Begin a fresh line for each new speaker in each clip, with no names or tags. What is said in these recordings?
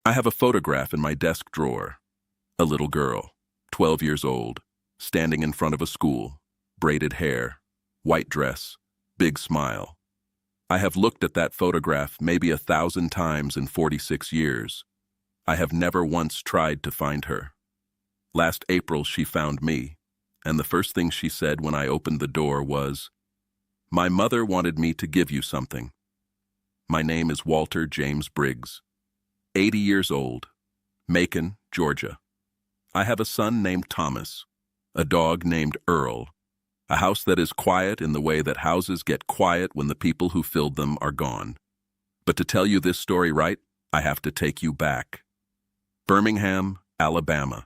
I have a photograph in my desk drawer. A little girl, 12 years old, standing in front of a school, braided hair, white dress, big smile. I have looked at that photograph maybe 1,000 times in 46 years. I have never once tried to find her. Last April she found me, and the first thing she said when I opened the door was, "My mother wanted me to give you something." My name is Walter James Briggs, 80 years old, Macon, Georgia. I have a son named Thomas, a dog named Earl, a house that is quiet in the way that houses get quiet when the people who filled them are gone. But to tell you this story right, I have to take you back. Birmingham, Alabama,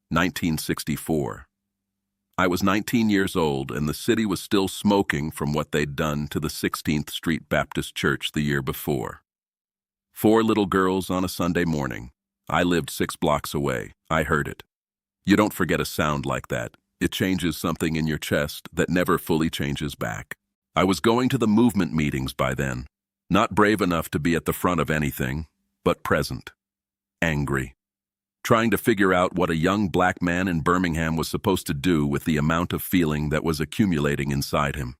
1964. I was 19 years old, and the city was still smoking from what they'd done to the 16th Street Baptist Church the year before. 4 little girls on a Sunday morning. I lived 6 blocks away. I heard it. You don't forget a sound like that. It changes something in your chest that never fully changes back. I was going to the movement meetings by then, not brave enough to be at the front of anything, but present, angry, trying to figure out what a young black man in Birmingham was supposed to do with the amount of feeling that was accumulating inside him.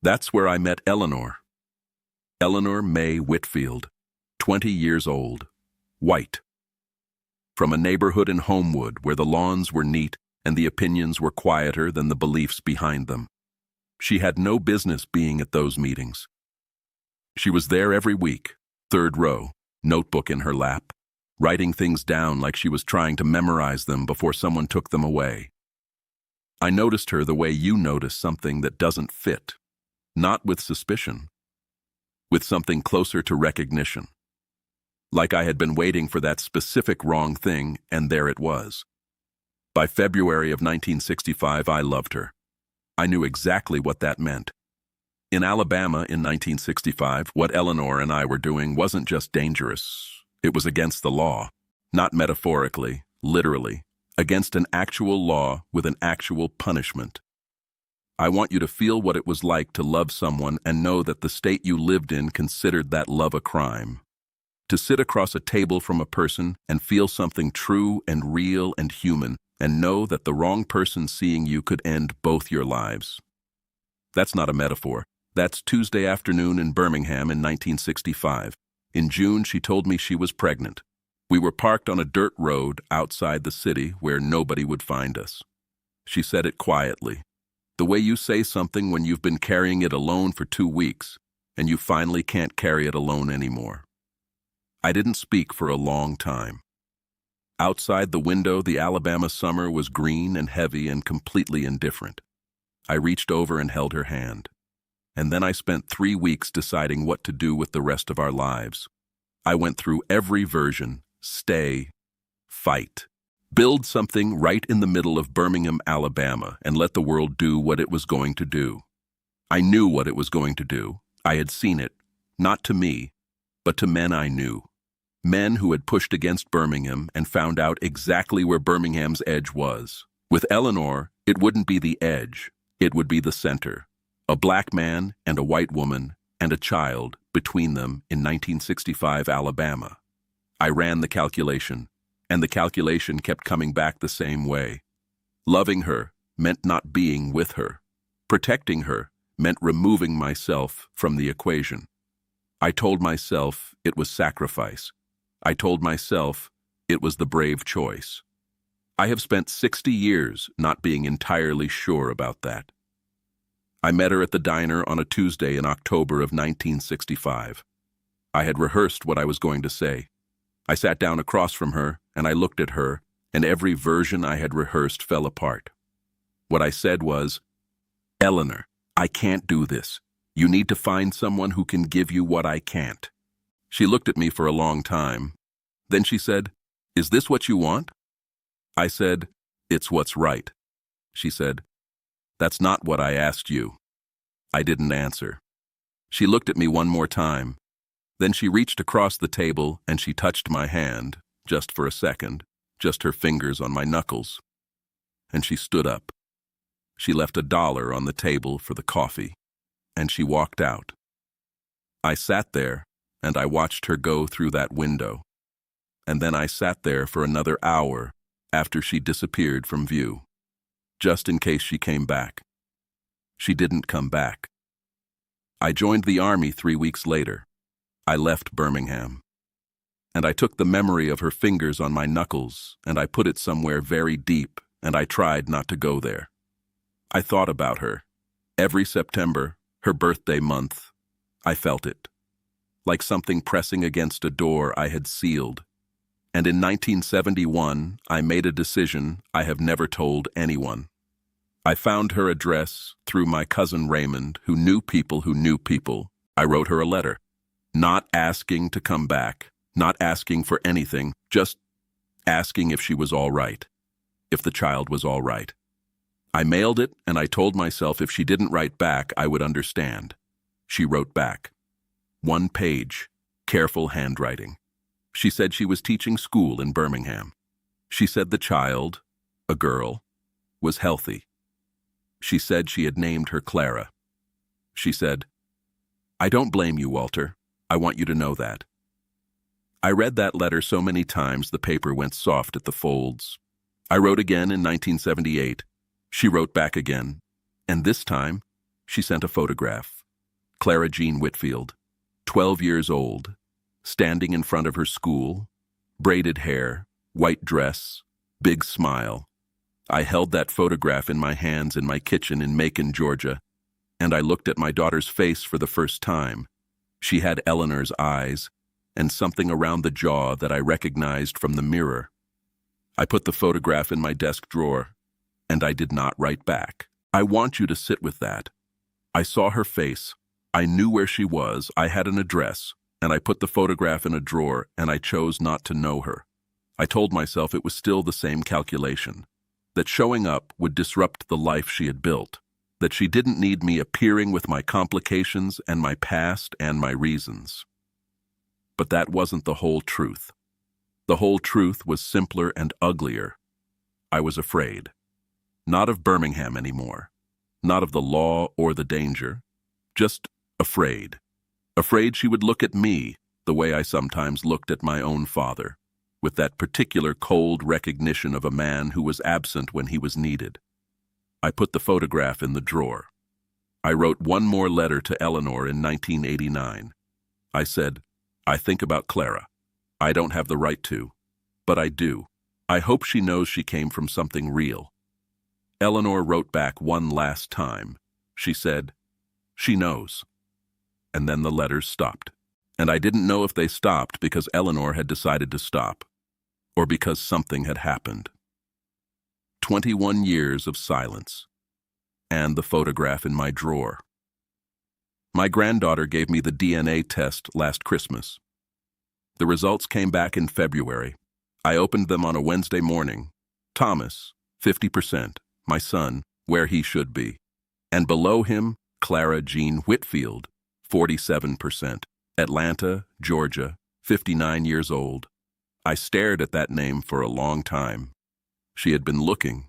That's where I met Eleanor. Eleanor May Whitfield, 20 years old, white. From a neighborhood in Homewood where the lawns were neat and the opinions were quieter than the beliefs behind them. She had no business being at those meetings. She was there every week, 3rd row, notebook in her lap, writing things down like she was trying to memorize them before someone took them away. I noticed her the way you notice something that doesn't fit, not with suspicion, with something closer to recognition. Like I had been waiting for that specific wrong thing, and there it was. By February of 1965, I loved her. I knew exactly what that meant. In Alabama in 1965, what Eleanor and I were doing wasn't just dangerous. It was against the law, not metaphorically, literally, against an actual law with an actual punishment. I want you to feel what it was like to love someone and know that the state you lived in considered that love a crime. To sit across a table from a person and feel something true and real and human, and know that the wrong person seeing you could end both your lives. That's not a metaphor. That's Tuesday afternoon in Birmingham in 1965. In June, she told me she was pregnant. We were parked on a dirt road outside the city where nobody would find us. She said it quietly, the way you say something when you've been carrying it alone for 2 weeks, and you finally can't carry it alone anymore. I didn't speak for a long time. Outside the window, the Alabama summer was green and heavy and completely indifferent. I reached over and held her hand. And then I spent 3 weeks deciding what to do with the rest of our lives. I went through every version: stay, fight, build something right in the middle of Birmingham, Alabama, and let the world do what it was going to do. I knew what it was going to do. I had seen it, not to me, but to men I knew. Men who had pushed against Birmingham and found out exactly where Birmingham's edge was. With Eleanor, it wouldn't be the edge, it would be the center. A black man and a white woman and a child between them in 1965 Alabama. I ran the calculation, and the calculation kept coming back the same way. Loving her meant not being with her. Protecting her meant removing myself from the equation. I told myself it was sacrifice. I told myself it was the brave choice. I have spent 60 years not being entirely sure about that. I met her at the diner on a Tuesday in October of 1965. I had rehearsed what I was going to say. I sat down across from her, and I looked at her, and every version I had rehearsed fell apart. What I said was, "Eleanor, I can't do this. You need to find someone who can give you what I can't." She looked at me for a long time. Then she said, "Is this what you want?" I said, "It's what's right." She said, "That's not what I asked you." I didn't answer. She looked at me one more time. Then she reached across the table and she touched my hand, just for a second, just her fingers on my knuckles. And she stood up. She left $1 on the table for the coffee, and she walked out. I sat there and I watched her go through that window. and then I sat there for another hour after she disappeared from view, just in case she came back. She didn't come back. I joined the army 3 weeks later. I left Birmingham. And I took the memory of her fingers on my knuckles, and I put it somewhere very deep, and I tried not to go there. I thought about her. Every September, her birthday month, I felt it. Like something pressing against a door I had sealed. And in 1971, I made a decision I have never told anyone. I found her address through my cousin Raymond, who knew people who knew people. I wrote her a letter, not asking to come back, not asking for anything, just asking if she was all right, if the child was all right. I mailed it, and I told myself if she didn't write back, I would understand. She wrote back. 1 page, careful handwriting. She said she was teaching school in Birmingham. She said the child, a girl, was healthy. She said she had named her Clara. She said, "I don't blame you, Walter. I want you to know that." I read that letter so many times the paper went soft at the folds. I wrote again in 1978. She wrote back again, and this time she sent a photograph. Clara Jean Whitfield, 12 years old, standing in front of her school, braided hair, white dress, big smile. I held that photograph in my hands in my kitchen in Macon, Georgia, and I looked at my daughter's face for the first time. She had Eleanor's eyes, and something around the jaw that I recognized from the mirror. I put the photograph in my desk drawer, and I did not write back. I want you to sit with that. I saw her face. I knew where she was. I had an address, and I put the photograph in a drawer, and I chose not to know her. I told myself it was still the same calculation, that showing up would disrupt the life she had built, that she didn't need me appearing with my complications and my past and my reasons. But that wasn't the whole truth. The whole truth was simpler and uglier. I was afraid. Not of Birmingham anymore. Not of the law or the danger. Just afraid. Afraid she would look at me the way I sometimes looked at my own father, with that particular cold recognition of a man who was absent when he was needed. I put the photograph in the drawer. I wrote one more letter to Eleanor in 1989. I said, "I think about Clara. I don't have the right to, but I do. I hope she knows she came from something real." Eleanor wrote back one last time. She said, "She knows." And then the letters stopped. And I didn't know if they stopped because Eleanor had decided to stop, or because something had happened. 21 years of silence, and the photograph in my drawer. My granddaughter gave me the DNA test last Christmas. The results came back in February. I opened them on a Wednesday morning. Thomas, 50%, my son, where he should be. And below him, Clara Jean Whitfield, 47%, Atlanta, Georgia, 59 years old. I stared at that name for a long time. She had been looking,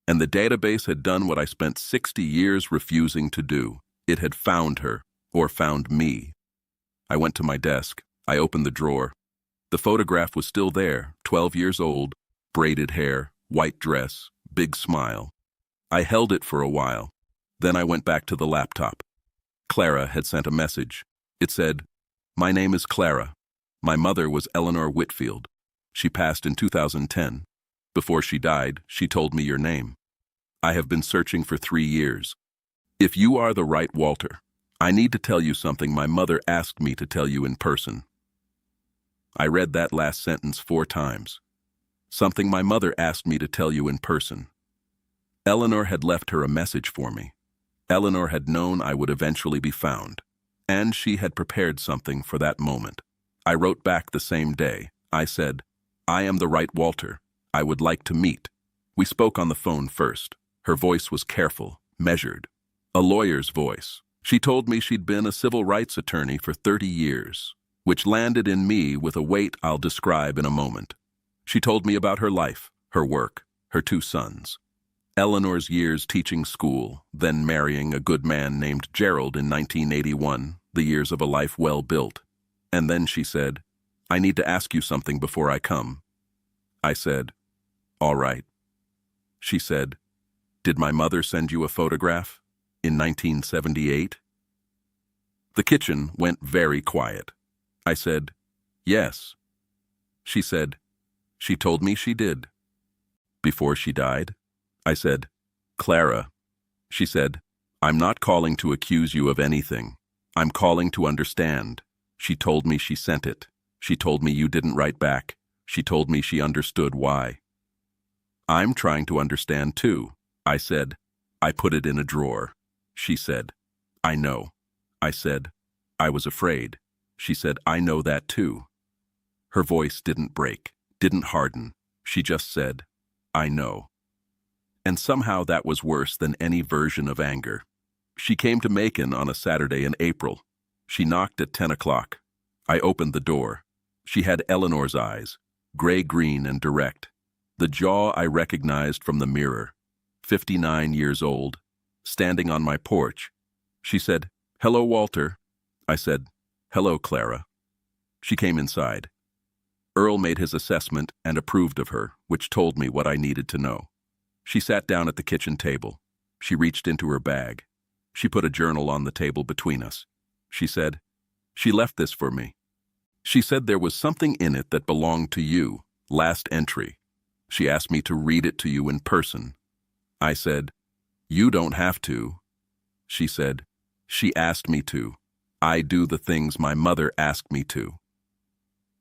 and the database had done what I spent 60 years refusing to do. It had found her, or found me. I went to my desk. I opened the drawer. The photograph was still there, 12 years old, braided hair, white dress, big smile. I held it for a while. Then I went back to the laptop. Clara had sent a message. It said, "My name is Clara. My mother was Eleanor Whitfield. She passed in 2010. Before she died, she told me your name. I have been searching for 3 years. If you are the right Walter, I need to tell you something my mother asked me to tell you in person." I read that last sentence 4 times. Something my mother asked me to tell you in person. Eleanor had left her a message for me. Eleanor had known I would eventually be found, and she had prepared something for that moment. I wrote back the same day. I said, "I am the right Walter. I would like to meet." We spoke on the phone first. Her voice was careful, measured. A lawyer's voice. She told me she'd been a civil rights attorney for 30 years, which landed in me with a weight I'll describe in a moment. She told me about her life, her work, her 2 sons. Eleanor's years teaching school, then marrying a good man named Gerald in 1981, the years of a life well built. And then she said, I need to ask you something before I come. I said, all right. She said, did my mother send you a photograph in 1978? The kitchen went very quiet. I said, yes. She said, she told me she did. Before she died? I said, Clara. She said, I'm not calling to accuse you of anything. I'm calling to understand. She told me she sent it. She told me you didn't write back. She told me she understood why. I'm trying to understand too. I said, I put it in a drawer. She said, I know. I said, I was afraid. She said, I know that too. Her voice didn't break, didn't harden. She just said, I know. And somehow that was worse than any version of anger. She came to Macon on a Saturday in April. She knocked at 10 o'clock. I opened the door. She had Eleanor's eyes, gray-green and direct. The jaw I recognized from the mirror. 59 years old, standing on my porch. She said, hello, Walter. I said, hello, Clara. She came inside. Earl made his assessment and approved of her, which told me what I needed to know. She sat down at the kitchen table. She reached into her bag. She put a journal on the table between us. She said, she left this for me. She said there was something in it that belonged to you, last entry. She asked me to read it to you in person. I said, you don't have to. She said, she asked me to. I do the things my mother asked me to.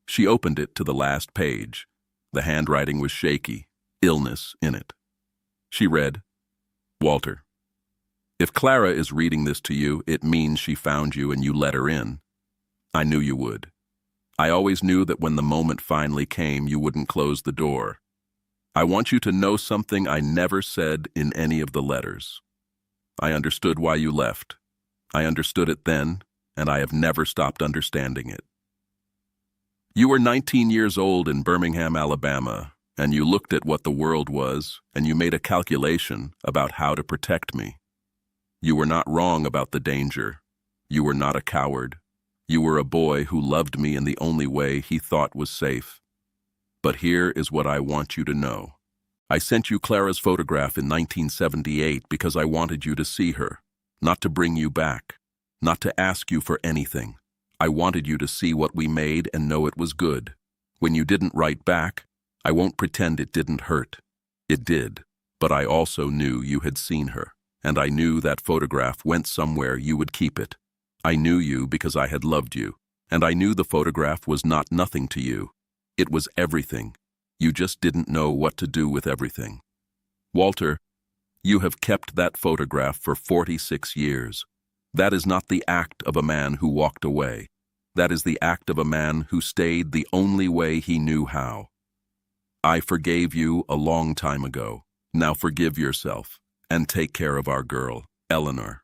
She opened it to the last page. The handwriting was shaky, illness in it. She read, Walter, if Clara is reading this to you, it means she found you and you let her in. I knew you would. I always knew that when the moment finally came, you wouldn't close the door. I want you to know something I never said in any of the letters. I understood why you left. I understood it then, and I have never stopped understanding it. You were 19 years old in Birmingham, Alabama, and you looked at what the world was, and you made a calculation about how to protect me. You were not wrong about the danger. You were not a coward. You were a boy who loved me in the only way he thought was safe. But here is what I want you to know. I sent you Clara's photograph in 1978 because I wanted you to see her, not to bring you back, not to ask you for anything. I wanted you to see what we made and know it was good. When you didn't write back, I won't pretend it didn't hurt. It did, but I also knew you had seen her, and I knew that photograph went somewhere you would keep it. I knew you because I had loved you, and I knew the photograph was not nothing to you. It was everything. You just didn't know what to do with everything. Walter, you have kept that photograph for 46 years. That is not the act of a man who walked away. That is the act of a man who stayed the only way he knew how. I forgave you a long time ago. Now forgive yourself and take care of our girl, Eleanor.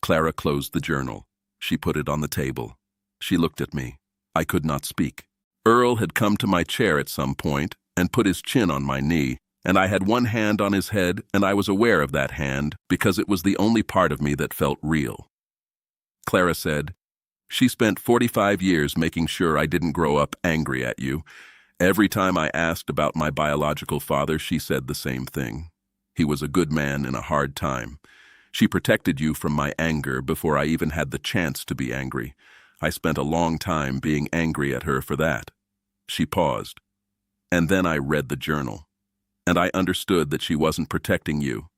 Clara closed the journal. She put it on the table. She looked at me. I could not speak. Earl had come to my chair at some point and put his chin on my knee, and I had one hand on his head, and I was aware of that hand because it was the only part of me that felt real. Clara said, she spent 45 years making sure I didn't grow up angry at you. Every time I asked about my biological father, she said the same thing. He was a good man in a hard time. She protected you from my anger before I even had the chance to be angry. I spent a long time being angry at her for that. She paused. And then I read the journal. And I understood that she wasn't protecting you.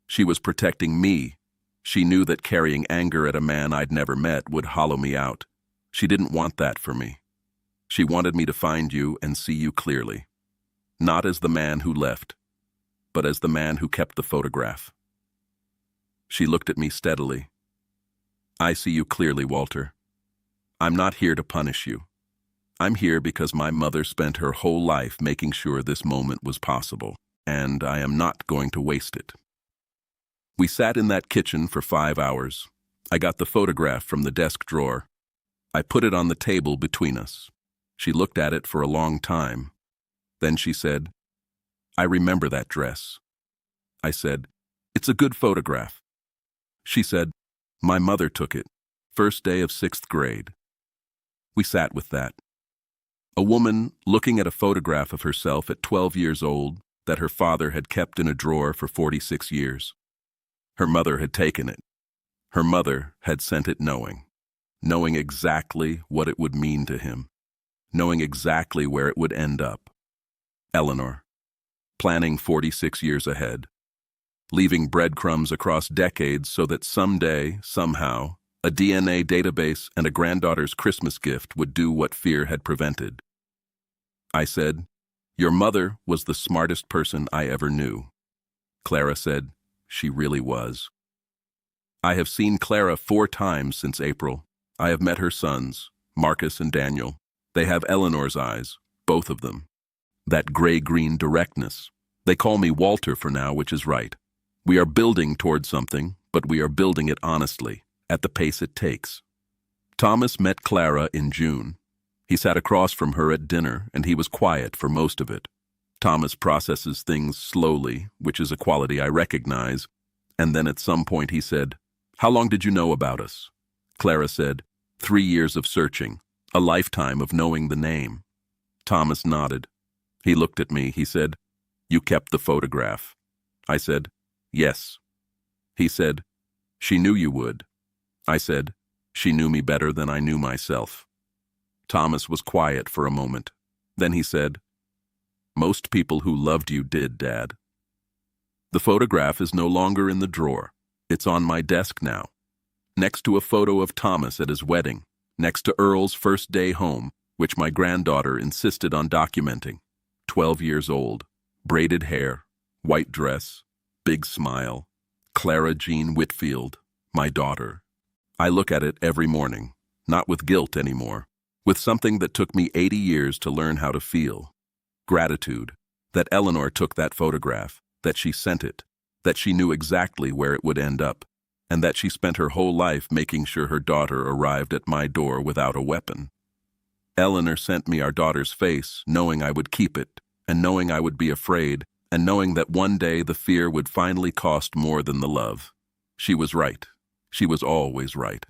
She was protecting me. She knew that carrying anger at a man I'd never met would hollow me out. She didn't want that for me. She wanted me to find you and see you clearly. Not as the man who left, but as the man who kept the photograph. She looked at me steadily. I see you clearly, Walter. I'm not here to punish you. I'm here because my mother spent her whole life making sure this moment was possible, and I am not going to waste it. We sat in that kitchen for 5 hours. I got the photograph from the desk drawer. I put it on the table between us. She looked at it for a long time. Then she said, I remember that dress. I said, it's a good photograph. She said, my mother took it, first day of 6th grade. We sat with that. A woman looking at a photograph of herself at 12 years old that her father had kept in a drawer for 46 years. Her mother had taken it. Her mother had sent it knowing exactly what it would mean to him, knowing exactly where it would end up. Eleanor, planning 46 years ahead, leaving breadcrumbs across decades so that someday, somehow, a DNA database and a granddaughter's Christmas gift would do what fear had prevented. I said, "Your mother was the smartest person I ever knew." Clara said, "She really was." I have seen Clara 4 times since April. I have met her sons, Marcus and Daniel. They have Eleanor's eyes, both of them. That gray-green directness. They call me Walter for now, which is right. We are building towards something, but we are building it honestly, at the pace it takes. Thomas met Clara in June. He sat across from her at dinner, and he was quiet for most of it. Thomas processes things slowly, which is a quality I recognize, and then at some point he said, "How long did you know about us?" Clara said, 3 years of searching, a lifetime of knowing the name. Thomas nodded. He looked at me. He said, "You kept the photograph." I said, "Yes." He said, "She knew you would." I said, "She knew me better than I knew myself." Thomas was quiet for a moment. Then he said, "Most people who loved you did, Dad." The photograph is no longer in the drawer. It's on my desk now, next to a photo of Thomas at his wedding, next to Earl's first day home, which my granddaughter insisted on documenting. 12 years old, braided hair, white dress, big smile, Clara Jean Whitfield, my daughter. I look at it every morning, not with guilt anymore, with something that took me 80 years to learn how to feel. Gratitude, that Eleanor took that photograph, that she sent it, that she knew exactly where it would end up, and that she spent her whole life making sure her daughter arrived at my door without a weapon. Eleanor sent me our daughter's face, knowing I would keep it, and knowing I would be afraid, and knowing that one day the fear would finally cost more than the love. She was right. She was always right.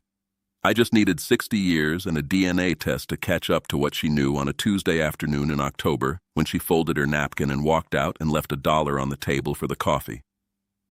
I just needed 60 years and a DNA test to catch up to what she knew on a Tuesday afternoon in October when she folded her napkin and walked out and left $1 on the table for the coffee.